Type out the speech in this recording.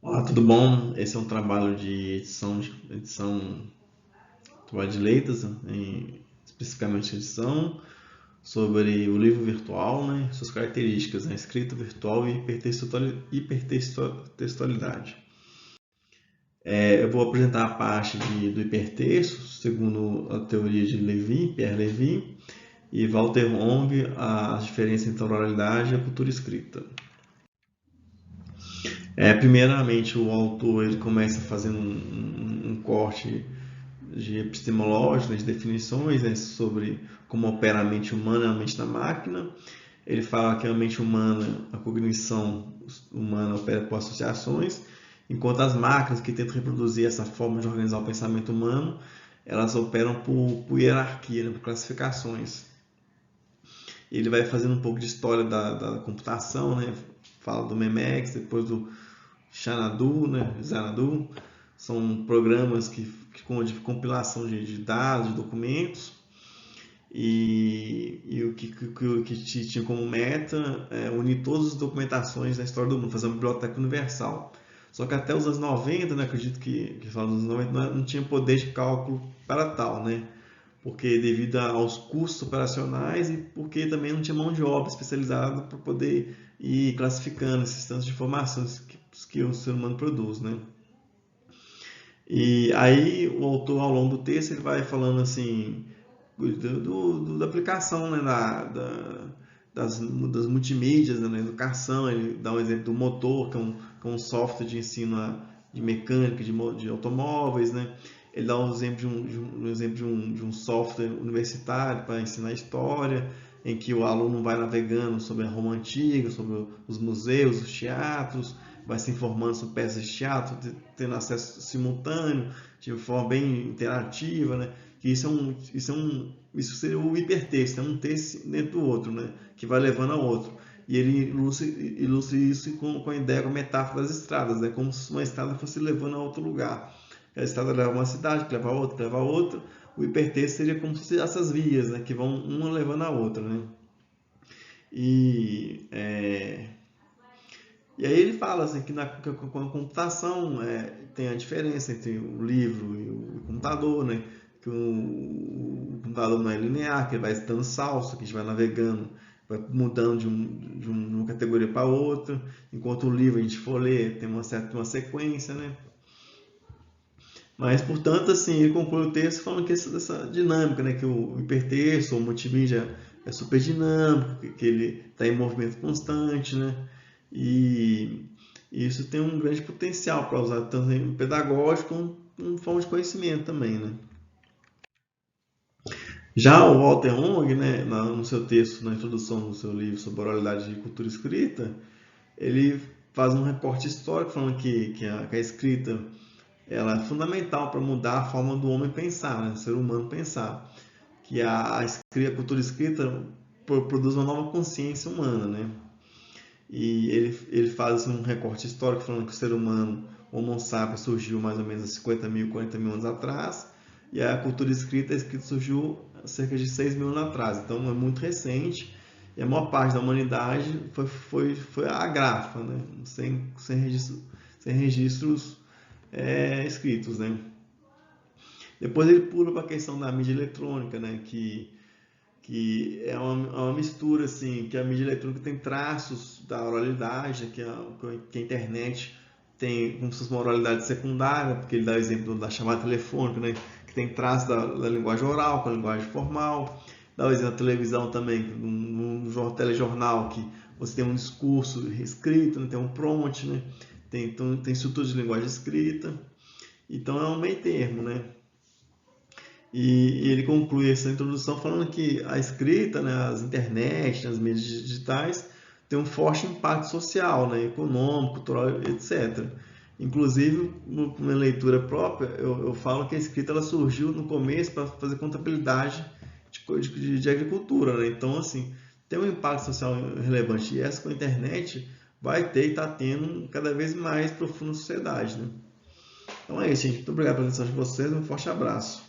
Olá, tudo bom? Esse é um trabalho de edição trabalho de letras, especificamente edição, sobre o livro virtual, né, suas características, né, escrita virtual e hipertextualidade. Eu vou apresentar a parte do hipertexto, segundo a teoria de Pierre Levy, e Walter Ong, as diferenças entre a oralidade e a cultura escrita. Primeiramente, o autor ele começa fazendo um corte de epistemológico, né, de definições, né, sobre como opera a mente humana e a mente da máquina. Ele fala que a mente humana, a cognição humana opera por associações, enquanto as máquinas que tentam reproduzir essa forma de organizar o pensamento humano, elas operam por hierarquia, né, por classificações. Ele vai fazendo um pouco de história da computação, né? Fala do Memex, depois do Xanadu, né? Xanadu. São programas de compilação de dados, de documentos. E o que tinha como meta é unir todas as documentações da história do mundo, fazer uma biblioteca universal. Só que até os anos 90, né, acredito que fala dos anos 90, não tinha poder de cálculo para tal, né? Porque devido aos custos operacionais e porque também não tinha mão de obra especializada para poder ir classificando esses tantos de informações que o ser humano produz, né? E aí o autor ao longo do texto ele vai falando assim da aplicação, né, das multimídias, né, na educação. Ele dá um exemplo do motor, que é um software de ensino de mecânica, de automóveis, né? Ele dá um exemplo de um software universitário para ensinar história, em que o aluno vai navegando sobre a Roma antiga, sobre os museus, os teatros, vai se informando sobre peças de teatro, tendo acesso simultâneo, de forma bem interativa, né? Que isso seria o hipertexto, é um texto dentro do outro, né? Que vai levando ao outro. E ele ilustra isso com a ideia, com a metáfora das estradas, né? Como se uma estrada fosse levando a outro lugar. A estrada leva a uma cidade, que leva a outra, que leva a outra. O hipertexto seria como se fossem essas vias, né? Que vão uma levando a outra, né? E, é, e aí ele fala assim, que com a computação tem a diferença entre o livro e o computador, né? Que o computador não é linear, que ele vai dando salto, que a gente vai navegando, vai mudando de uma categoria para outra, enquanto o livro a gente for ler tem uma sequência, né? Mas, portanto, assim, ele conclui o texto falando que essa dinâmica, né? Que o hipertexto, o multimídia é super dinâmico, que ele está em movimento constante, né? E isso tem um grande potencial para usar tanto em pedagógico como em forma de conhecimento também, né? Já o Walter Ong, né, no seu texto, na introdução do seu livro sobre oralidade e cultura escrita, ele faz um recorte histórico falando que a escrita ela é fundamental para mudar a forma do homem pensar, né, do ser humano pensar. Que a cultura escrita produz uma nova consciência humana, né? E ele faz um recorte histórico falando que o ser humano, o Homo sapiens, surgiu mais ou menos há 50 mil, 40 mil anos atrás, e a cultura escrita, surgiu há cerca de 6 mil anos atrás. Então é muito recente, e a maior parte da humanidade foi a grafa, né? Sem registros escritos, né? Depois ele pula para a questão da mídia eletrônica, né? Que é uma mistura assim, que a mídia eletrônica tem traços da oralidade, que a internet tem como se fosse uma oralidade secundária, porque ele dá o exemplo da chamada telefônica, né, que tem traços da linguagem oral com a linguagem formal. Dá o exemplo da televisão também, no telejornal, que você tem um discurso escrito, né, tem um prompt, né, tem estrutura de linguagem escrita. Então é um meio termo, né? E ele conclui essa introdução falando que a escrita, né, as internet, as mídias digitais, tem um forte impacto social, né, econômico, cultural, etc. Inclusive, na leitura própria, eu falo que a escrita ela surgiu no começo para fazer contabilidade de agricultura, né? Então, assim, tem um impacto social relevante. E essa com a internet vai ter e está tendo cada vez mais profundo na sociedade, né? Então é isso, gente. Muito obrigado pela atenção de vocês. Um forte abraço.